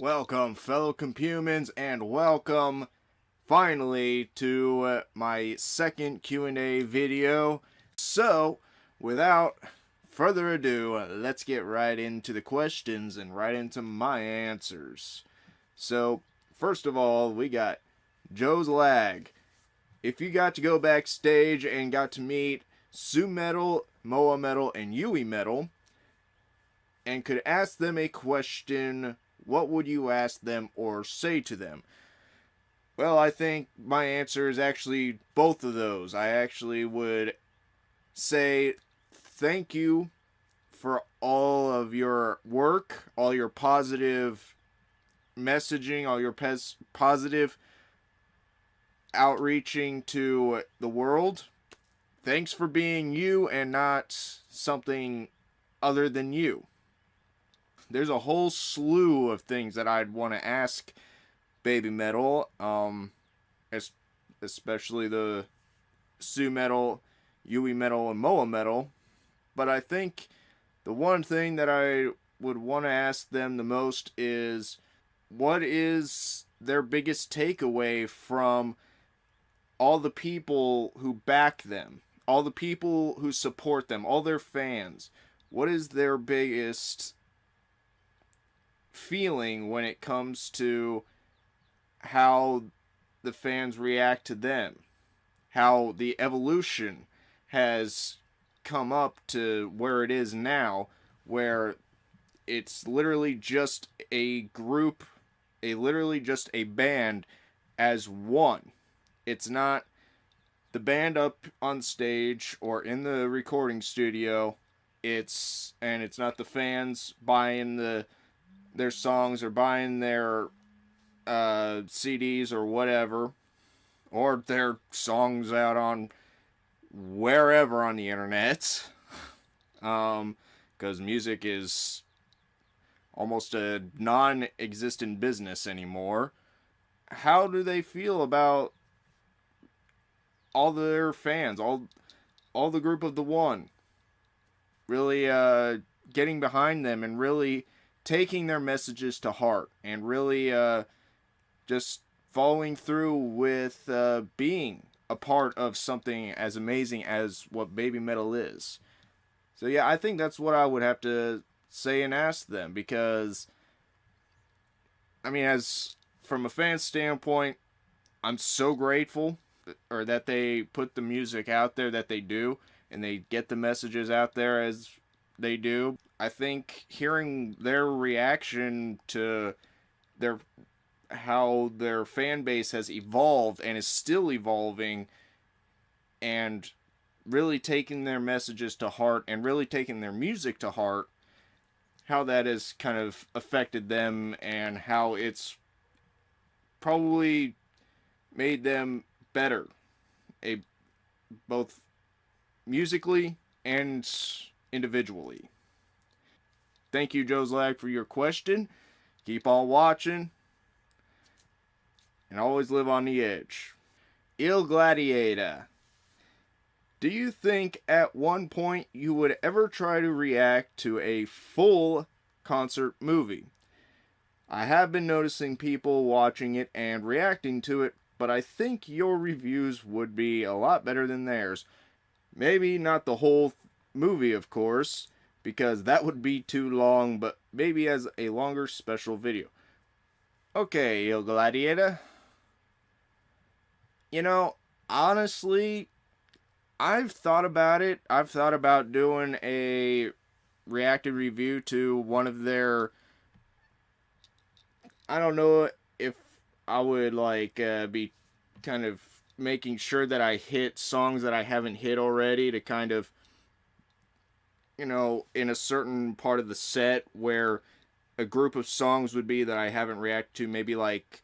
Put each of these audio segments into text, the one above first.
Welcome, fellow compumans, and welcome finally to my second Q&A video. So, without further ado, let's get right into the questions and right into my answers. So, first of all, we got Joe's Lag. If you got to go backstage and got to meet Sue Metal, Moa Metal, and Yui Metal, and could ask them a question, what would you ask them or say to them? Well, I think my answer is actually both of those. I actually would say thank you for all of your work, all your positive messaging, all your positive outreaching to the world. Thanks for being you and not something other than you. There's a whole slew of things that I'd want to ask Baby Metal, especially the Sue Metal, Yui Metal, and Moa Metal. But I think the one thing that I would want to ask them the most is, what is their biggest takeaway from all the people who back them, all the people who support them, all their fans? What is their biggest feeling when it comes to how the fans react to them, how the evolution has come up to where it is now, where it's literally just a group, literally just a band as one. It's not the band up on stage or in the recording studio. It's not the fans buying their songs or buying their CDs or whatever, or their songs out on wherever on the internet, because music is almost a non-existent business anymore. How do they feel about all their fans, all the group of the one, really getting behind them and really taking their messages to heart and really just following through with being a part of something as amazing as what Baby Metal is? So yeah, I think that's what I would have to say and ask them, because I mean, as from a fan standpoint, I'm so grateful or that they put the music out there that they do and they get the messages out there as they do. I think hearing their reaction to how their fan base has evolved and is still evolving, and really taking their messages to heart and really taking their music to heart, how that has kind of affected them and how it's probably made them better, both musically and individually. Thank you, Joe's Lag, for your question. Keep on watching and always live on the edge. Il Gladiator. Do you think at one point you would ever try to react to a full concert movie? I have been noticing people watching it and reacting to it, but I think your reviews would be a lot better than theirs. Maybe not the whole movie, of course, because that would be too long, but maybe as a longer special video. Okay, Il Gladiator. You know, honestly, I've thought about it. I've thought about doing a reacted review to one of their... I don't know if I would be kind of making sure that I hit songs that I haven't hit already, to kind of, in a certain part of the set where a group of songs would be that I haven't reacted to, maybe like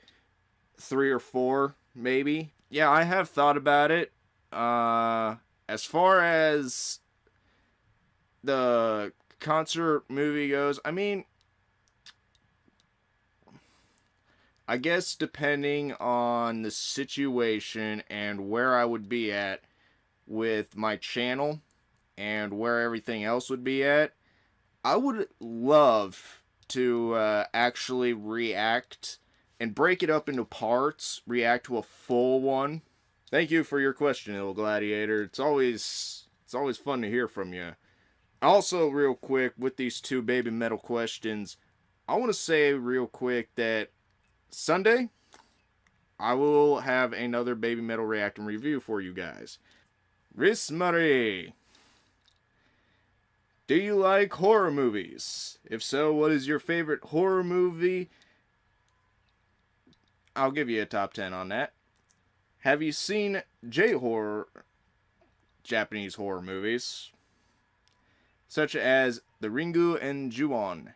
3 or 4, maybe. Yeah, I have thought about it. As far as the concert movie goes, I mean, I guess depending on the situation and where I would be at with my channel and where everything else would be at, I would love to actually react and break it up into parts, react to a full one. Thank you for your question, Il Gladiator. It's always fun to hear from you. Also, real quick, with these two baby metal questions, I want to say real quick that Sunday, I will have another baby metal react and review for you guys. Riss Marie, do you like horror movies? If so, what is your favorite horror movie? I'll give you a top 10 on that. Have you seen J-horror, Japanese horror movies, such as The Ringu and Ju-on?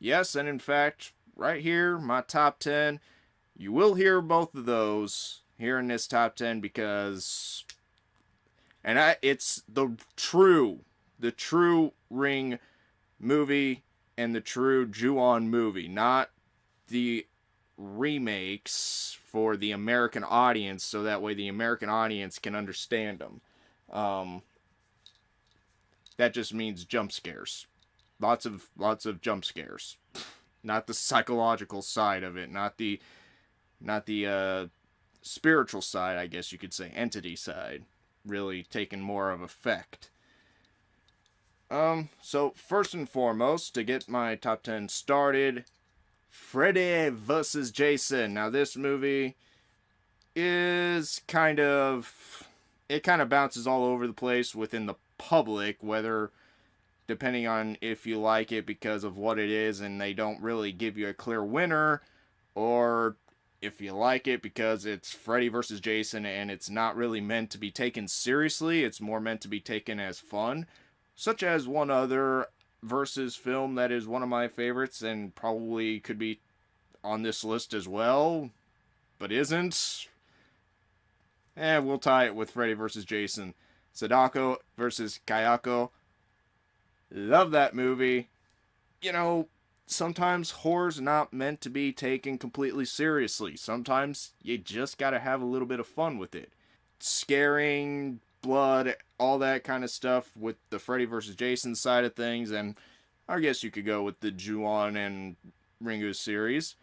Yes, and in fact, right here, my top 10, you will hear both of those here in this top 10 because, it's the true Ring movie and the true Ju-on movie, not the remakes for the American audience, so that way the American audience can understand them. That just means jump scares. Lots of jump scares. Not the psychological side of it, not the spiritual side, I guess you could say, entity side, really taking more of effect. So first and foremost, to get my top 10 started, Freddy vs. Jason. Now this movie is it kind of bounces all over the place within the public, whether, depending on if you like it because of what it is and they don't really give you a clear winner, or if you like it because it's Freddy vs. Jason and it's not really meant to be taken seriously, it's more meant to be taken as fun, such as one other versus film that is one of my favorites and probably could be on this list as well, but isn't. We'll tie it with Freddy vs. Jason. Sadako versus Kayako. Love that movie. You know, sometimes horror's not meant to be taken completely seriously. Sometimes you just gotta have a little bit of fun with it. Scaring, blood, all that kind of stuff with the Freddy vs. Jason side of things, and I guess you could go with the Ju-on and Ringu series.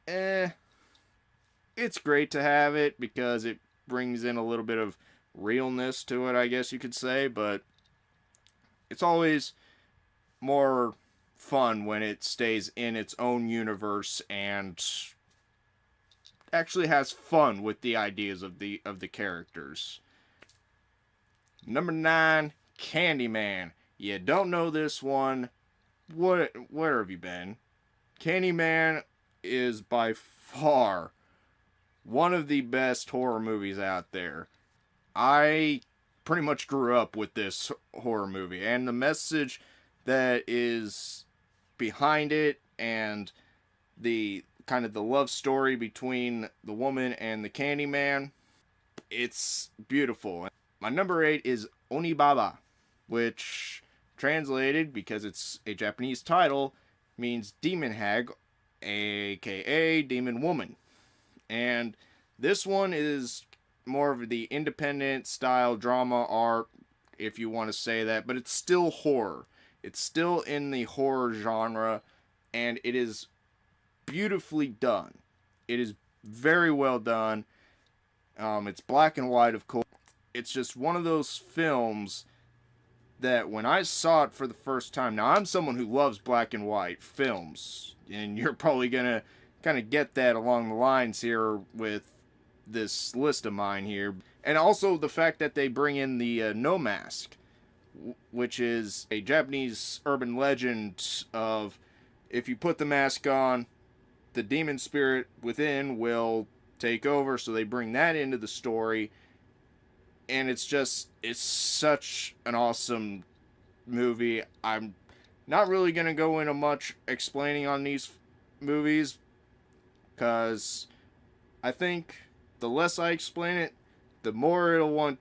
It's great to have it because it brings in a little bit of realness to it, I guess you could say, but it's always more fun when it stays in its own universe and actually has fun with the ideas of the characters. Number 9, Candyman. You don't know this one. Where have you been? Candyman is by far one of the best horror movies out there. I pretty much grew up with this horror movie, and the message that is behind it and the kind of the love story between the woman and the Candyman, it's beautiful. My number 8 is Onibaba, which translated, because it's a Japanese title, means demon hag, aka demon woman. And this one is more of the independent style drama art, if you want to say that, but it's still horror. It's still in the horror genre, and it is beautifully done. It is very well done. It's black and white, of course. It's just one of those films that when I saw it for the first time, now I'm someone who loves black and white films, and you're probably going to kind of get that along the lines here with this list of mine here. And also the fact that they bring in the no mask, which is a Japanese urban legend of if you put the mask on, the demon spirit within will take over, so they bring that into the story. And it's such an awesome movie. I'm not really going to go into much explaining on these movies, because I think the less I explain it, the more it'll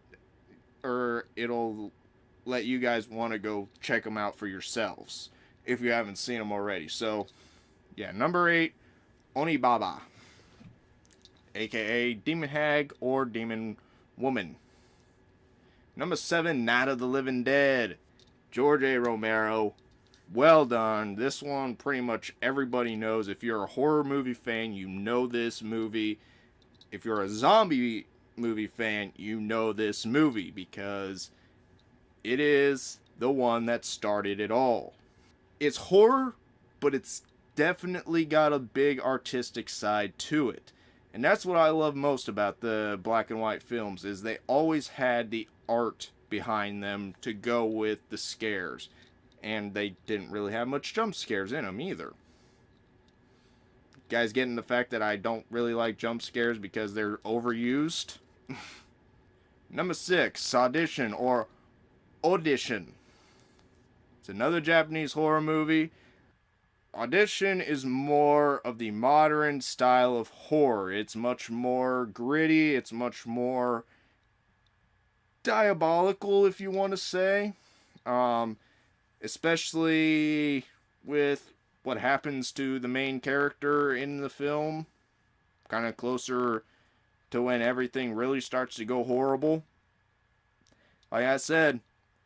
let you guys want to go check them out for yourselves, if you haven't seen them already. So, yeah, number 8, Onibaba, aka Demon Hag or Demon Woman. Number 7, Night of the Living Dead, George A. Romero. Well done. This one, pretty much everybody knows. If you're a horror movie fan, you know this movie. If you're a zombie movie fan, you know this movie because it is the one that started it all. It's horror, but it's definitely got a big artistic side to it. And that's what I love most about the black and white films is they always had the art behind them to go with the scares. And they didn't really have much jump scares in them either. Guys getting the fact that I don't really like jump scares because they're overused. Number 6, Audition or Audition. It's another Japanese horror movie. Audition is more of the modern style of horror. It's much more gritty, it's much more diabolical, if you want to say. Um, Especially with what happens to the main character in the film. Kind of closer to when everything really starts to go horrible. Like I said,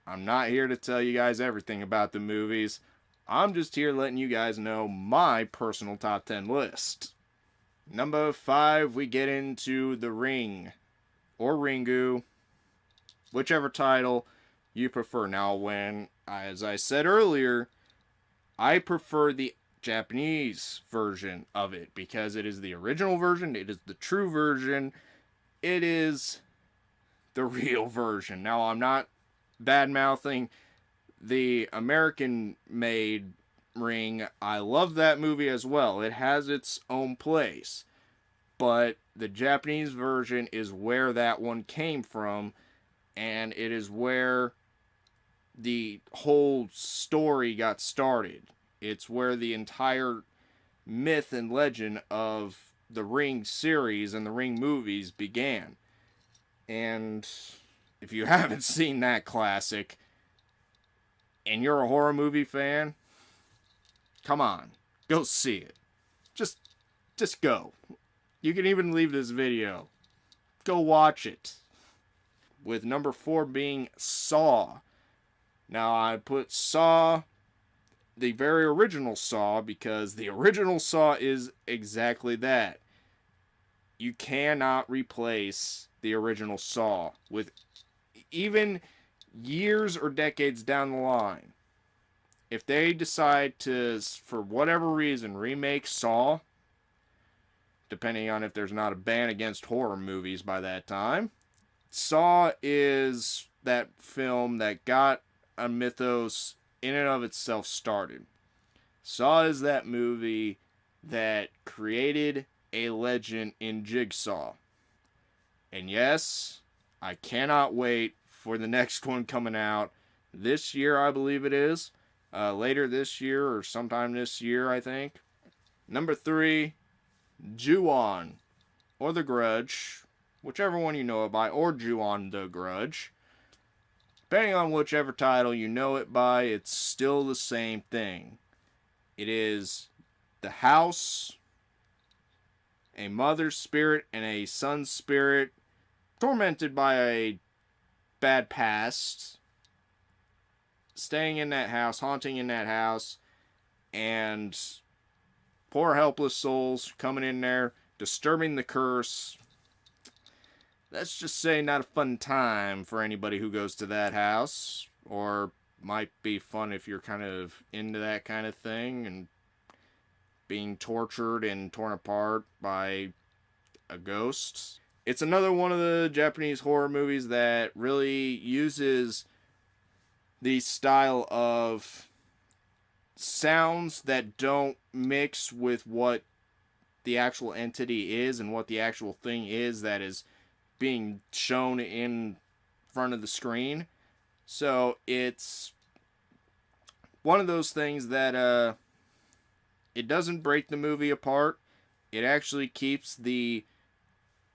I'm not here to tell you guys everything about the movies. I'm just here letting you guys know my personal top 10 list. Number 5, we get into The Ring, or Ringu, whichever title you prefer. Now, when, as I said earlier, I prefer the Japanese version of it because it is the original version, it is the true version, it is the real version. Now, I'm not bad mouthing the American made Ring. I love that movie as well. It has its own place. But the Japanese version is where that one came from, and it is where the whole story got started. It's where the entire myth and legend of the Ring series and the Ring movies began. And if you haven't seen that classic and you're a horror movie fan, come on, go see it. Just go. You can even leave this video. Go watch it. With number 4 being Saw. Now I put Saw, the very original Saw, because the original Saw is exactly that. You cannot replace the original Saw with even years or decades down the line. If they decide to, for whatever reason, remake Saw, depending on if there's not a ban against horror movies by that time, Saw is that film that got a mythos in and of itself started. Saw is that movie that created a legend in Jigsaw. And yes, I cannot wait for the next one coming out this year, I believe it is. Later this year or sometime this year, I think. Number 3, Ju-on, or The Grudge, whichever one you know it by, or Ju-on The Grudge. Depending on whichever title you know it by, it's still the same thing. It is the house, a mother's spirit, and a son's spirit, tormented by a bad past, staying in that house, haunting in that house, and poor helpless souls coming in there, disturbing the curse. Let's just say not a fun time for anybody who goes to that house, or might be fun if you're kind of into that kind of thing and being tortured and torn apart by a ghost. It's another one of the Japanese horror movies that really uses the style of sounds that don't mix with what the actual entity is and what the actual thing is that is being shown in front of the screen. So it's one of those things that it doesn't break the movie apart. It actually keeps the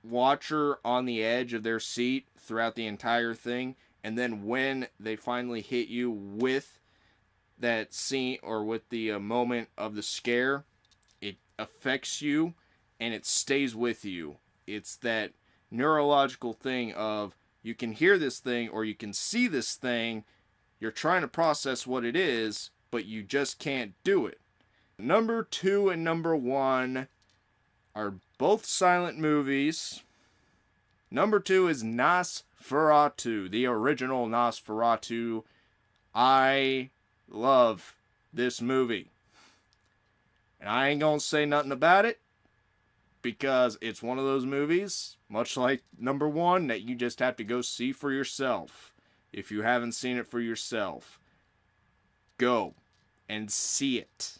watcher on the edge of their seat throughout the entire thing. And then when they finally hit you with that scene or with the moment of the scare, it affects you and it stays with you. It's that neurological thing of you can hear this thing or you can see this thing, you're trying to process what it is, but you just can't do it. Number 2 and number 1 are both silent movies. Number 2 is Nosferatu, the original Nosferatu. I love this movie. And I ain't gonna say nothing about it, because it's one of those movies, much like number 1, that you just have to go see for yourself. If you haven't seen it for yourself, go and see it.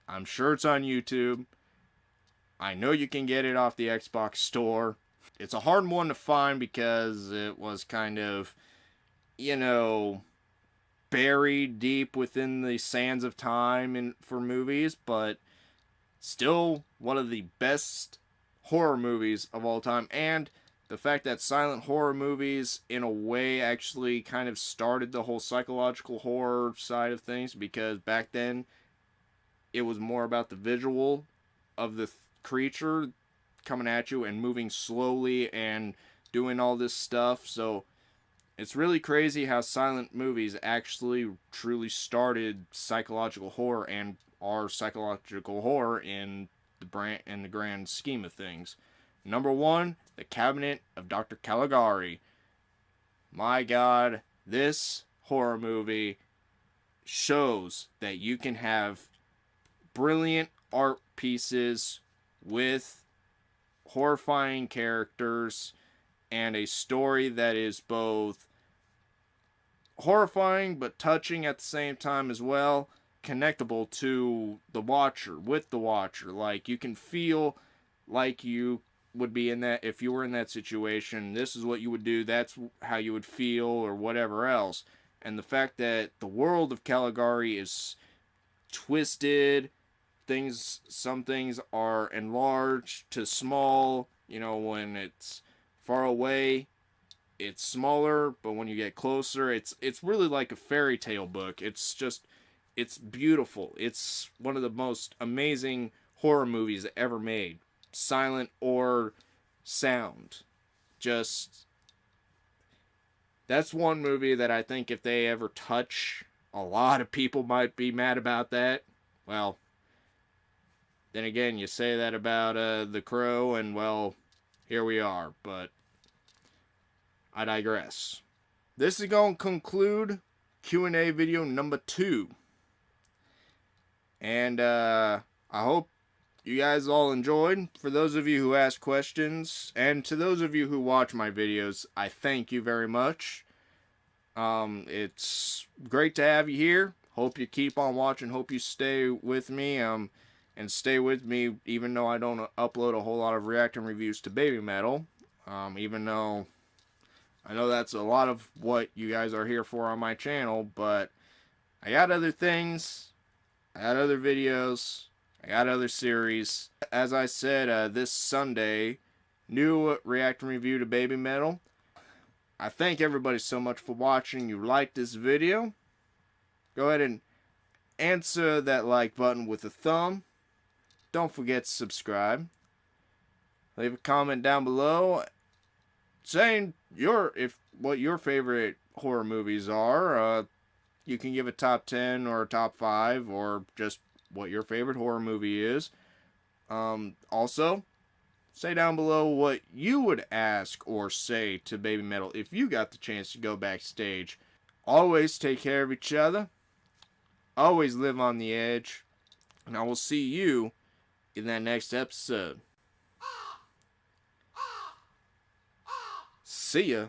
I'm sure it's on YouTube. I know you can get it off the Xbox store. It's a hard one to find because it was kind of, buried deep within the sands of time for movies, but still one of the best horror movies of all time. And the fact that silent horror movies, in a way, actually kind of started the whole psychological horror side of things, because back then it was more about the visual of the creature coming at you and moving slowly and doing all this stuff. So it's really crazy how silent movies actually truly started psychological horror, and are psychological horror in the grand scheme of things. Number 1, The Cabinet of Dr. Caligari. My God, this horror movie shows that you can have brilliant art pieces with horrifying characters and a story that is both horrifying but touching at the same time as well, connectable to the watcher, with the watcher. Like, you can feel like you would be in that, if you were in that situation, this is what you would do, that's how you would feel, or whatever else. And the fact that the world of Caligari is twisted, some things are enlarged to small, when it's far away, it's smaller, but when you get closer, it's really like a fairy tale book. It's beautiful. It's one of the most amazing horror movies ever made, silent or sound. That's one movie that I think if they ever touch, a lot of people might be mad about that. Well, then again, you say that about The Crow, and well, here we are, but I digress. This is going to conclude Q&A video number 2. And I hope you guys all enjoyed. For those of you who asked questions, and to those of you who watch my videos, I thank you very much. It's great to have you here. Hope you keep on watching. Hope you stay with me. And stay with me even though I don't upload a whole lot of reaction reviews to Baby Metal. Even though I know that's a lot of what you guys are here for on my channel, but I got other things. I got other videos. I got other series. As I said, this Sunday, new reaction review to Baby Metal. I thank everybody so much for watching. You liked this video, go ahead and answer that like button with a thumb. Don't forget to subscribe. Leave a comment down below saying what your favorite horror movies are. You can give a top 10 or a top 5, or just what your favorite horror movie is. Also, say down below what you would ask or say to Baby Metal if you got the chance to go backstage. Always take care of each other. Always live on the edge. And I will see you in that next episode. See ya.